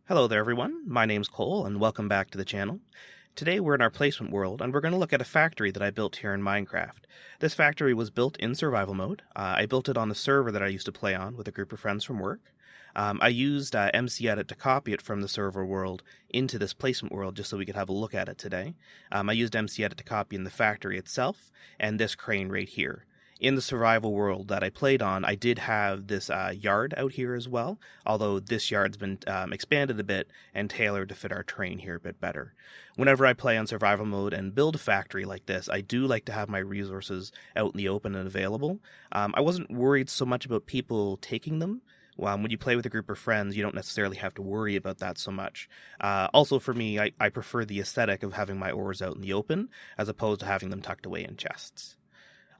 Hello there everyone, my name's Cole and welcome back to the channel. Today we're in our placement world and we're going to look at a factory that I built here in Minecraft. This factory was built in survival mode. I built it on a server that I used to play on with a group of friends from work. I used MCEdit to copy it from the server world into this placement world just so we could have a look at it today. I used MCEdit to copy in the factory itself and this crane right here. In the survival world that I played on, I did have this yard out here as well, although this yard's been expanded a bit and tailored to fit our terrain here a bit better. Whenever I play on survival mode and build a factory like this, I do like to have my resources out in the open and available. I wasn't worried so much about people taking them. When you play with a group of friends, you don't necessarily have to worry about that so much. Also for me, I prefer the aesthetic of having my ores out in the open as opposed to having them tucked away in chests.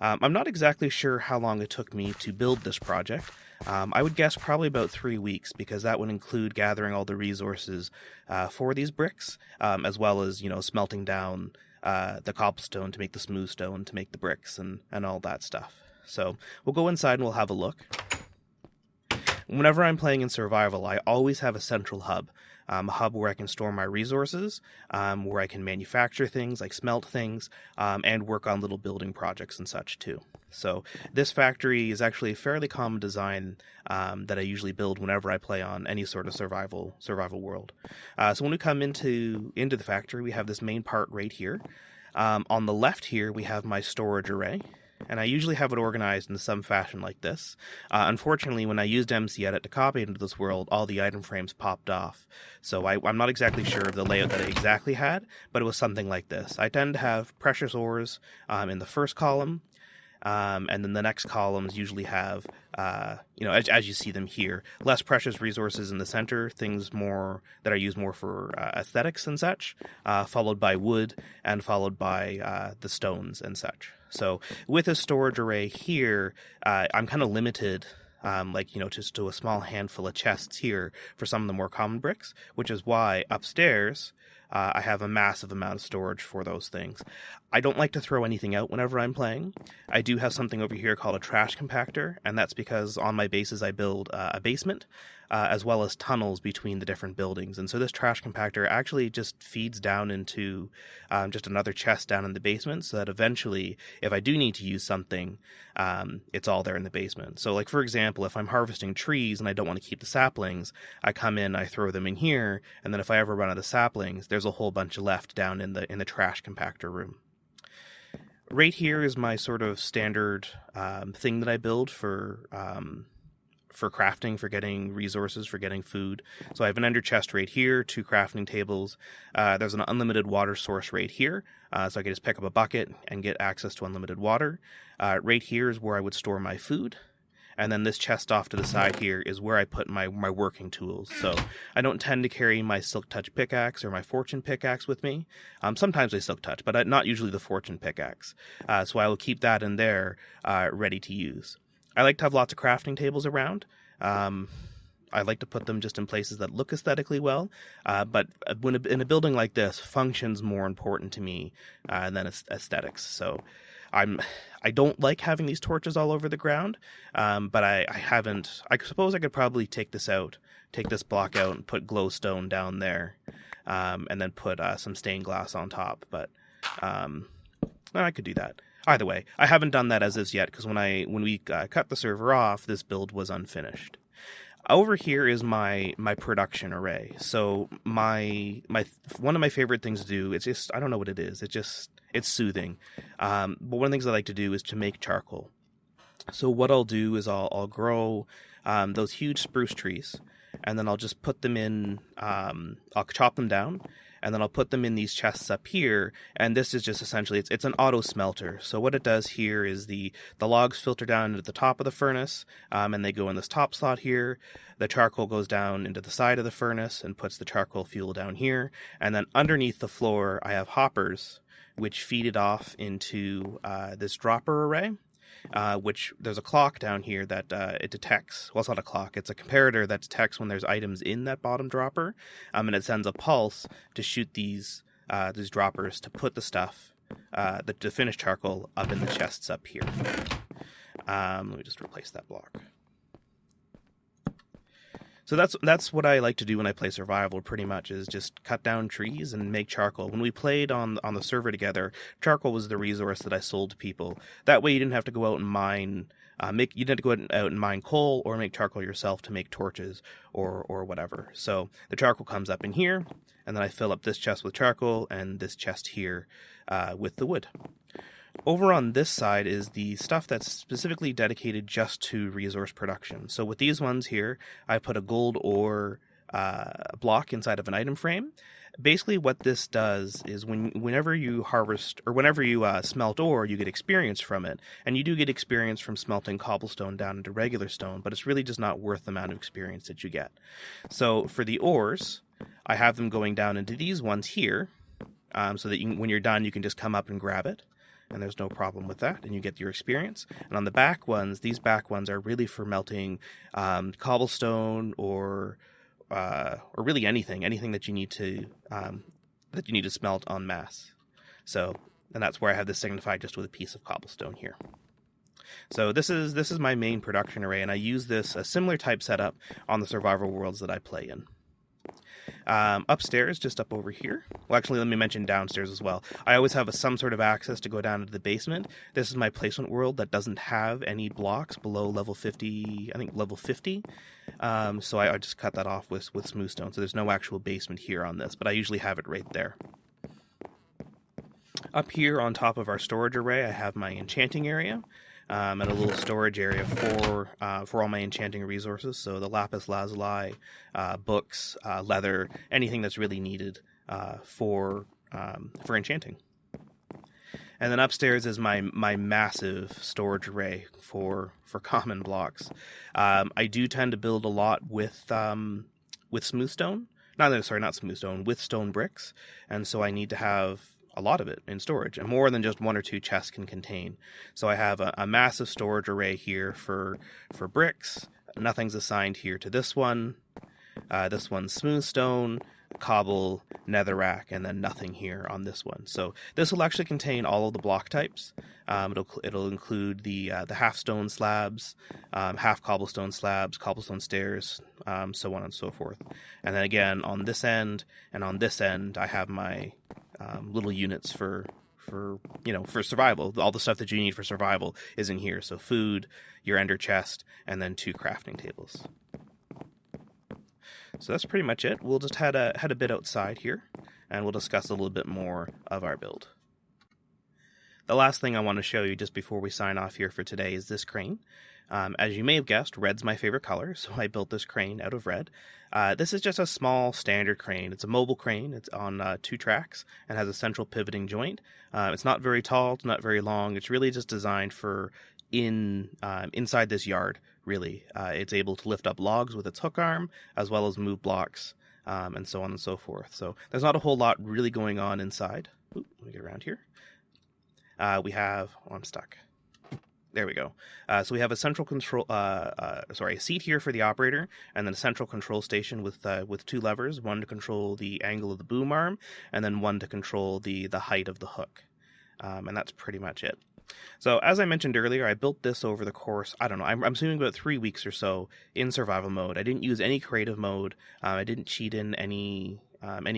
I'm not exactly sure how long it took me to build this project. I would guess probably about 3 weeks because that would include gathering all the resources for these bricks, as well as, smelting down the cobblestone to make the smooth stone, to make the bricks and all that stuff. So we'll go inside and we'll have a look. Whenever I'm playing in survival, I always have a central hub. A hub where I can store my resources, where I can manufacture things, like smelt things, and work on little building projects and such too. So this factory is actually a fairly common design that I usually build whenever I play on any sort of survival world. So when we come into the factory, we have this main part right here. On the left here, we have my storage array. And I usually have it organized in some fashion like this. Unfortunately, when I used MCEdit to copy it into this world, all the item frames popped off. So I'm not exactly sure of the layout that I exactly had, but it was something like this. I tend to have precious ores in the first column, and then the next columns usually have, as you see them here, less precious resources in the center, things more that are used more for aesthetics and such, followed by wood, and followed by the stones and such. So with a storage array here, I'm kind of limited, just to a small handful of chests here for some of the more common bricks, which is why upstairs I have a massive amount of storage for those things. I don't like to throw anything out whenever I'm playing. I do have something over here called a trash compactor, and that's because on my bases I build a basement, as well as tunnels between the different buildings. And so this trash compactor actually just feeds down into just another chest down in the basement, so that eventually, if I do need to use something, it's all there in the basement. So like, for example, if I'm harvesting trees and I don't want to keep the saplings, I come in, I throw them in here, and then if I ever run out of saplings, there's a whole bunch left down in the trash compactor room. Right here is my sort of standard thing that I build for crafting, for getting resources, for getting food. So I have an ender chest right here, 2 crafting tables. There's an unlimited water source right here, so I can just pick up a bucket and get access to unlimited water. Right here is where I would store my food. And then this chest off to the side here is where I put my working tools. So I don't tend to carry my Silk Touch pickaxe or my Fortune pickaxe with me. Sometimes I Silk Touch, but not usually the Fortune pickaxe. So I will keep that in there ready to use. I like to have lots of crafting tables around. I like to put them just in places that look aesthetically well, but in a building like this, function's more important to me than aesthetics. So I don't like having these torches all over the ground, but I suppose I could probably take this block out and put glowstone down there, and then put some stained glass on top, but I could do that. Either way, I haven't done that as is yet, because when we cut the server off, this build was unfinished. Over here is my production array. So my one of my favorite things to do, it's just, I don't know what it is. It's soothing. But one of the things I like to do is to make charcoal. So what I'll do is I'll grow those huge spruce trees, and then I'll just put them in, I'll chop them down, and then I'll put them in these chests up here, and this is just essentially, it's an auto smelter. So what it does here is the logs filter down into the top of the furnace, and they go in this top slot here. The charcoal goes down into the side of the furnace and puts the charcoal fuel down here, and then underneath the floor I have hoppers, which feed it off into this dropper array. Which there's a clock down here that it detects. Well, it's not a clock. It's a comparator that detects when there's items in that bottom dropper, and it sends a pulse to shoot these droppers to put the stuff, the finished charcoal, up in the chests up here. Let me just replace that block. So that's what I like to do when I play survival, pretty much, is just cut down trees and make charcoal. When we played on the server together, charcoal was the resource that I sold to people. That way you didn't have to go out and mine, you didn't have to go out and mine coal or make charcoal yourself to make torches or whatever. So the charcoal comes up in here, and then I fill up this chest with charcoal and this chest here with the wood. Over on this side is the stuff that's specifically dedicated just to resource production. So with these ones here, I put a gold ore block inside of an item frame. Basically what this does is whenever you harvest, or whenever you smelt ore, you get experience from it. And you do get experience from smelting cobblestone down into regular stone, but it's really just not worth the amount of experience that you get. So for the ores, I have them going down into these ones here, so that when you're done, you can just come up and grab it. And there's no problem with that, and you get your experience. And on the back ones, these back ones are really for melting cobblestone or really anything that you need to smelt en masse. So, and that's where I have this signified just with a piece of cobblestone here. So this is my main production array, and I use this a similar type setup on the survival worlds that I play in. Upstairs, just up over here. Well, actually, let me mention downstairs as well. I always have some sort of access to go down into the basement. This is my placement world that doesn't have any blocks below level 50, I think level 50. So I just cut that off with smooth stone. So there's no actual basement here on this, but I usually have it right there. Up here on top of our storage array, I have my enchanting area. And a little storage area for all my enchanting resources. So the lapis lazuli, books, leather, anything that's really needed for enchanting. And then upstairs is my massive storage array for common blocks. I do tend to build a lot with smooth stone. Not smooth stone, with stone bricks, and so I need to have a lot of it in storage, and more than just one or two chests can contain. So I have a massive storage array here for bricks. Nothing's assigned here to this one. This one's smooth stone, cobble, netherrack, and then nothing here on this one. So this will actually contain all of the block types. It'll include the half stone slabs, half cobblestone slabs, cobblestone stairs, so on and so forth. And then again on this end and on this end, I have my little units for survival. All the stuff that you need for survival is in here. So food, your ender chest, and then 2 crafting tables. So that's pretty much it. We'll just head a bit outside here, and we'll discuss a little bit more of our build. The last thing I want to show you just before we sign off here for today is this crane. As you may have guessed, red's my favorite color, so I built this crane out of red. This is just a small standard crane. It's a mobile crane. It's on 2 tracks and has a central pivoting joint. It's not very tall. It's not very long. It's really just designed for inside this yard, really. It's able to lift up logs with its hook arm, as well as move blocks, and so on and so forth. So there's not a whole lot really going on inside. Ooh, let me get around here. We have... Oh, I'm stuck. There we go. So we have a central control, a seat here for the operator, and then a central control station with 2 levers, one to control the angle of the boom arm, and then one to control the height of the hook. And that's pretty much it. So as I mentioned earlier, I built this over the course, I don't know, I'm assuming about 3 weeks or so in survival mode. I didn't use any creative mode. I didn't cheat in any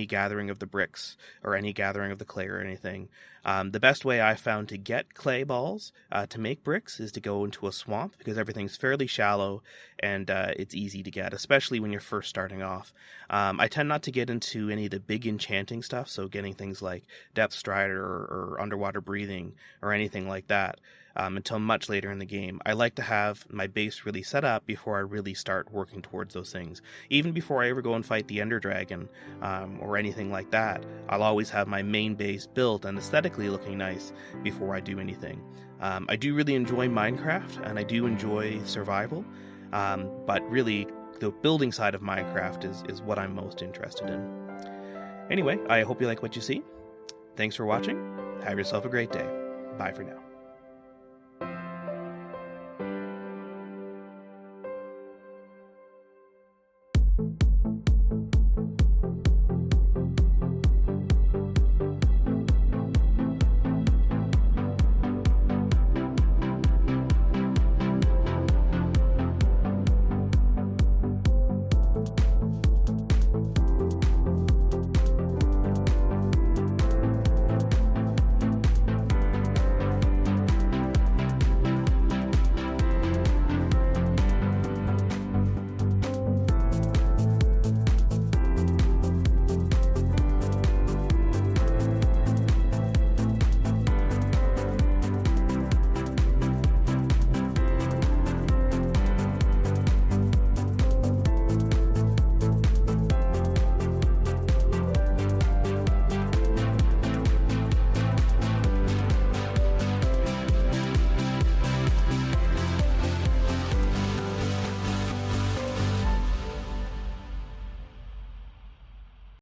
gathering of the bricks or any gathering of the clay or anything. The best way I found to get clay balls to make bricks is to go into a swamp, because everything's fairly shallow and it's easy to get, especially when you're first starting off. I tend not to get into any of the big enchanting stuff, so getting things like depth strider or underwater breathing or anything like that. Until much later in the game. I like to have my base really set up before I really start working towards those things. Even before I ever go and fight the Ender Dragon or anything like that, I'll always have my main base built and aesthetically looking nice before I do anything. I do really enjoy Minecraft, and I do enjoy survival, but really the building side of Minecraft is what I'm most interested in. Anyway, I hope you like what you see. Thanks for watching. Have yourself a great day. Bye for now.